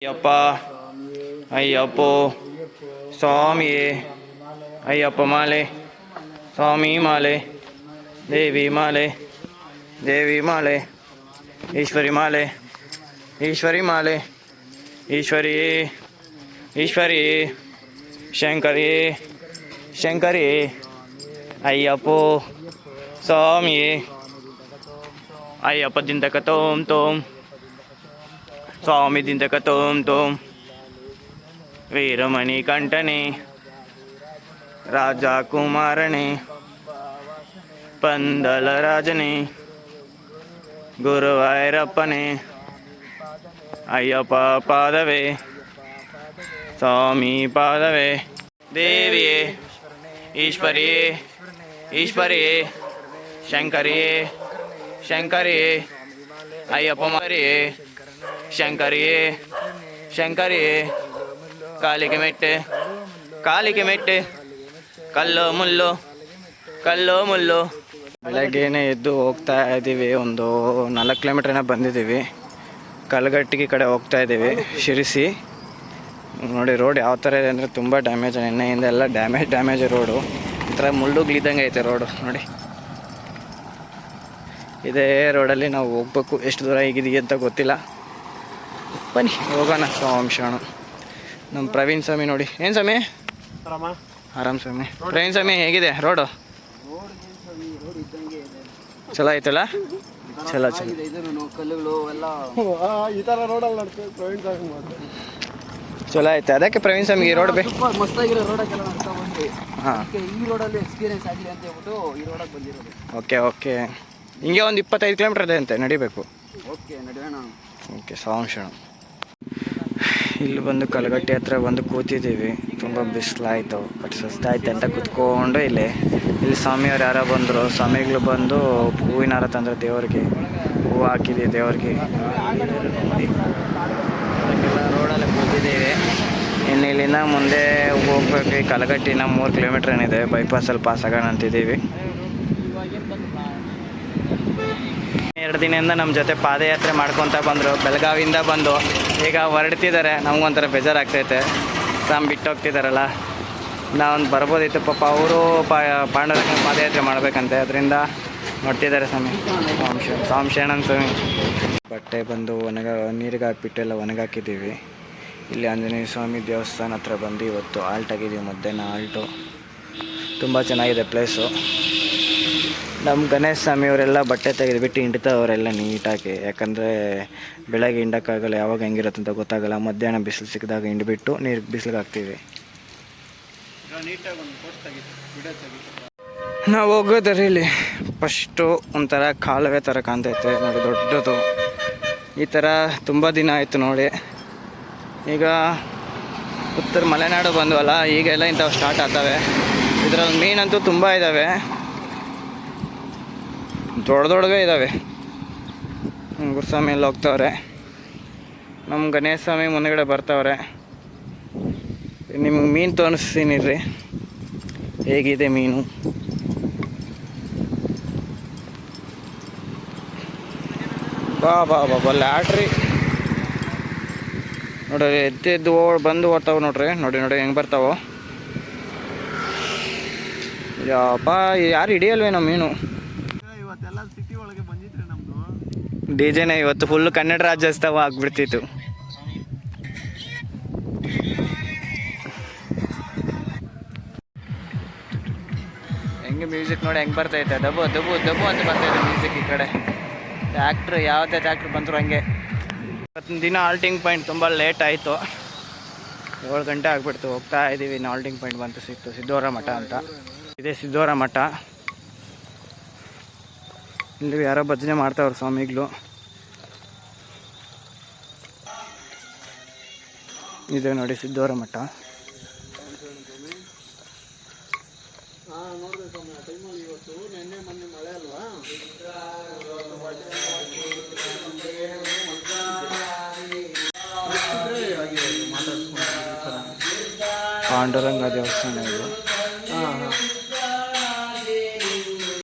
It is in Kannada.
ಅಯ್ಯಪ್ಪ ಅಯ್ಯಪ್ಪೋ ಸ್ವಾಮಿಯೇ ಅಯ್ಯಪ್ಪ ಮಾಲೆ ಸ್ವಾಮಿ ಮಾಲೆ ದೇವಿ ಮಾಲೆ ದೇವಿ ಮಾಲೆ ಈಶ್ವರಿ ಮಾಲೆ ಈಶ್ವರಿ ಮಾಲೆ ಈಶ್ವರಿಯೇ ಈಶ್ವರಿಯೇ ಶಂಕರಿಯೇ ಶಂಕರಿಯೇ ಅಯ್ಯಪ್ಪೋ ಸ್ವಾಮಿಯೇ ಅಯ್ಯಪ್ಪ ದಿಂದಕ ತೋಂ ತೋಂ ಸ್ವಾಮಿ ದಿಂದಕ ತೋಂ ತೋಂ ವೀರಮಣಿ ಕಂಠನೆ ರಾಜಕುಮಾರನೇ ಪಂದಲ ರಾಜನೇ ಗುರುವಾಯೂರಪ್ಪನೇ ಅಯ್ಯಪ್ಪ ಪಾದವೇ ಸ್ವಾಮಿ ಪಾದವೇ ದೇವಿಯೇ ಈಶ್ವರಿಯೇ ಈಶ್ವರಿಯೇ ಶಂಕರಿಯೇ ಶಂಕರಿಯೇ ಅಯ್ಯಪ್ಪ ಮಾರಿಯೇ ಶಂಕರಿಯೇ ಶಂಕರಿಯೇ ಕಾಲಿಗೆ ಮೆಟ್ಟೆ ಕಾಲಿಗೆ ಮೆಟ್ಟೆ ಕಲ್ಲು ಮುಲ್ಲು ಕಲ್ಲು ಮುಲ್ಲು. ಬೆಳಗ್ಗೆನೇ ಎದ್ದು ಹೋಗ್ತಾ ಇದ್ದೀವಿ. ಒಂದು 4 ಕಿಲೋಮೀಟ್ರನ್ನ ಬಂದಿದ್ದೀವಿ. ಕಲ್ಗಟ್ಟಿಗೆ ಕಡೆ ಹೋಗ್ತಾ ಇದ್ದೀವಿ. ಶಿರಸಿ ನೋಡಿ ರೋಡ್ ಯಾವ ಥರ ಇದೆ ಅಂದರೆ ತುಂಬ ಡ್ಯಾಮೇಜ್. ನಿನ್ನೆಯಿಂದ ಎಲ್ಲ ಡ್ಯಾಮೇಜ್ ರೋಡು. ಈ ಥರ ಮುಳ್ಳುಗಳಿದ್ದಂಗೆ ಐತೆ ರೋಡು ನೋಡಿ. ಇದೇ ರೋಡಲ್ಲಿ ನಾವು ಹೋಗ್ಬೇಕು. ಎಷ್ಟು ದೂರ ಹೇಗಿದೆಯಾ ಅಂತ ಗೊತ್ತಿಲ್ಲ. ಬನ್ನಿ ಹೋಗೋಣ. ಸ್ವಾಂಶಾಣು ನಮ್ಮ ಪ್ರವೀಣ್ ಸ್ವಾಮಿ ನೋಡಿ. ಏನು ಸ್ವಾಮಿ? ಆರಾಮ್ ಸ್ವಾಮಿ. ಪ್ರವೀಣ್ ಸ್ವಾಮಿ ಹೇಗಿದೆ ರೋಡು? ಚಲೋ ಐತಲ್ಲ? ಚಲೋ ಚಲೋ. ಚಲೋ ಐತೆ. ಅದಕ್ಕೆ ಪ್ರವೀಣ್ ಸ್ವಾಮಿಗೆ ರೋಡ್ ಬೇಕು. ಹಾಂ ಓಕೆ ಓಕೆ. ಹಿಂಗೆ ಒಂದು 25 ಕಿಲೋಮೀಟರ್ ಇದೆ ಅಂತೆ, ನಡಿಬೇಕು. ಓಕೆ ಸ್ವಾಂಶಾಣು. ಇಲ್ಲಿ ಬಂದು ಕಲಗಟ್ಟಿ ಹತ್ರ ಬಂದು ಕೂತಿದ್ದೀವಿ. ತುಂಬ ಬಿಸಿಲಾಯಿತು, ಬಟ್ ಸುಸ್ತಾಯ್ತು ಅಂತ ಕೂತ್ಕೊಂಡು ಇಲ್ಲಿ ಸ್ವಾಮಿಯವ್ರು ಯಾರೋ ಬಂದರು. ಸ್ವಾಮಿಗಳು ಬಂದು ಹೂವಿನ ಹಾರ ತಂದರು ದೇವ್ರಿಗೆ. ಹೂವು ಹಾಕಿದ್ದೀವಿ ದೇವ್ರಿಗೆ ನೋಡಿ. ಅದಕ್ಕೆಲ್ಲ ರೋಡಲ್ಲಿ ಕೂತಿದ್ದೀವಿ. ಇನ್ನು ಇಲ್ಲಿಂದ ಮುಂದೆ ಹೋಗ್ಬೇಕು. ಈ ಕಲಗಟ್ಟಿನ 3 ಕಿಲೋಮೀಟ್ರ್ ಏನಿದೆ. ಬೈಪಾಸಲ್ಲಿ ಪಾಸ್ ಆಗೋಣ ಅಂತಿದ್ದೀವಿ. 2 ದಿನದಿಂದ ನಮ್ಮ ಜೊತೆ ಪಾದಯಾತ್ರೆ ಮಾಡ್ಕೊತ ಬಂದರು. ಬೆಳಗಾವಿಯಿಂದ ಬಂದು ಈಗ ಹೊರಡ್ತಿದ್ದಾರೆ. ನಮಗೊಂಥರ ಬೇಜಾರಾಗ್ತೈತೆ. ಸಾಮ್ ಬಿಟ್ಟು ಹೋಗ್ತಿದ್ದಾರಲ್ಲ. ನಾವೊಂದು ಬರ್ಬೋದಿತ್ತು. ಪಾಪ ಅವರು ಪಾಂಡುರಂಗ ಪಾದಯಾತ್ರೆ ಮಾಡಬೇಕಂತೆ. ಅದರಿಂದ ನೋಡ್ತಿದ್ದಾರೆ ಸ್ವಾಮಿ. ಸ್ವಾಂಶಾಣನ್ ಸ್ವಾಮಿ. ಬಟ್ಟೆ ಬಂದು ನೀರಿಗೆ ಹಾಕ್ಬಿಟ್ಟು ಎಲ್ಲ ಒಣಗಾಕಿದ್ದೀವಿ. ಇಲ್ಲಿ ಆಂಜನೇಯ ಸ್ವಾಮಿ ದೇವಸ್ಥಾನ ಹತ್ರ ಬಂದು ಇವತ್ತು ಆಲ್ಟ್ ಆಗಿದ್ದೀವಿ. ಮಧ್ಯಾಹ್ನ ಆಲ್ಟು. ತುಂಬ ಚೆನ್ನಾಗಿದೆ ಪ್ಲೇಸು. ನಮ್ಮ ಗಣೇಶ ಸ್ವಾಮಿಯವರೆಲ್ಲ ಬಟ್ಟೆ ತೆಗೆದುಬಿಟ್ಟು ಹಿಂಡ್ತಾವರೆಲ್ಲ ನೀಟಾಗಿ. ಯಾಕಂದರೆ ಬೆಳಗ್ಗೆ ಹಿಂಡೋಕ್ಕಾಗಲ್ಲ, ಯಾವಾಗ ಹೆಂಗಿರುತ್ತೆ ಅಂತ ಗೊತ್ತಾಗಲ್ಲ. ಮಧ್ಯಾಹ್ನ ಬಿಸಿಲು ಸಿಕ್ಕಿದಾಗ ಹಿಂಡ್ಬಿಟ್ಟು ನೀರು ಬಿಸಿಲಿಗೆ ಹಾಕ್ತೀವಿ. ನಾವು ಹೋಗೋದ್ರೆ ಇಲ್ಲಿ ಫಸ್ಟು ಒಂಥರ ಕಾಲುವೆ ಥರ ಕಾಣ್ತೈತೆ ನೋಡಿ, ದೊಡ್ಡದು. ಈ ಥರ ತುಂಬ ದಿನ ಆಯಿತು ನೋಡಿ. ಈಗ ಉತ್ತರ ಮಲೆನಾಡು ಬಂದವಲ್ಲ, ಈಗೆಲ್ಲ ಇಂಥವು ಸ್ಟಾರ್ಟ್ ಆಗ್ತವೆ. ಇದರಲ್ಲಿ ಮೀನಂತೂ ತುಂಬ ಇದ್ದಾವೆ, ದೊಡ್ಡವೇ ಇದ್ದಾವೆ. ಗುರುಸ್ವಾಮಿ ಎಲ್ಲ ಹೋಗ್ತವ್ರೆ. ನಮ್ಮ ಗಣೇಶ ಸ್ವಾಮಿ ಮುಂದುಗಡೆ ಬರ್ತಾವ್ರೆ. ನಿಮಗೆ ಮೀನು ತೋರಿಸ್ತೀನಿ ರೀ, ಹೇಗಿದೆ ಮೀನು. ಬಾ ಬಾ ಬಾ ಲ್ಯಾಟ್ರಿ ನೋಡ್ರಿ. ಎದ್ದು ಬಂದು ಓಡ್ತಾವೆ ನೋಡ್ರಿ. ನೋಡಿ ನೋಡಿ ಹೆಂಗೆ ಬರ್ತಾವೋ. ಯಪ್ಪ ಯಾರು ಹಿಡಿಯಲ್ವೇನೋ ಮೀನು. ಡಿಜೆನೇ ಇವತ್ತು ಫುಲ್ಲು ಕನ್ನಡ ರಾಜ್ಯೋತ್ಸವ ಆಗ್ಬಿಡ್ತಿತ್ತು. ಹೆಂಗೆ ಮ್ಯೂಸಿಕ್ ನೋಡಿ ಹೆಂಗೆ ಬರ್ತೈತೆ. ದಬ್ಬು ದಬ್ಬು ದಬ್ಬು ಅಂತ ಬರ್ತೈತೆ ಮ್ಯೂಸಿಕ್. ಈ ಕಡೆ ಟ್ಯಾಕ್ಟ್ರ್ ಯಾವುದೇ ಟ್ಯಾಕ್ಟ್ರ್ ಬಂದರು ಹಂಗೆ. ಇವತ್ತಿನ ದಿನ ಆಲ್ಟಿಂಗ್ ಪಾಯಿಂಟ್ ತುಂಬ ಲೇಟ್ ಆಯಿತು. 7 ಗಂಟೆ ಆಗಿಬಿಡ್ತು. ಹೋಗ್ತಾ ಇದ್ದೀವಿ. ಇನ್ನು ಆಲ್ಟಿಂಗ್ ಪಾಯಿಂಟ್ ಬಂತು, ಸಿಕ್ತು. ಸಿದ್ದೋರ ಮಠ ಅಂತ ಇದೆ. ಸಿದ್ದೋರ ಮಠ. ಇಲ್ಲಿ ಯಾರೋ ಭಜನೆ ಮಾಡ್ತಾವ್ರು ಸ್ವಾಮಿಗಳು. ಇದೆ ನೋಡಿ ಸಿದ್ದೋರ ಮಠ. ಪಾಂಡುರಂಗ ದೇವಸ್ಥಾನ ಇದು.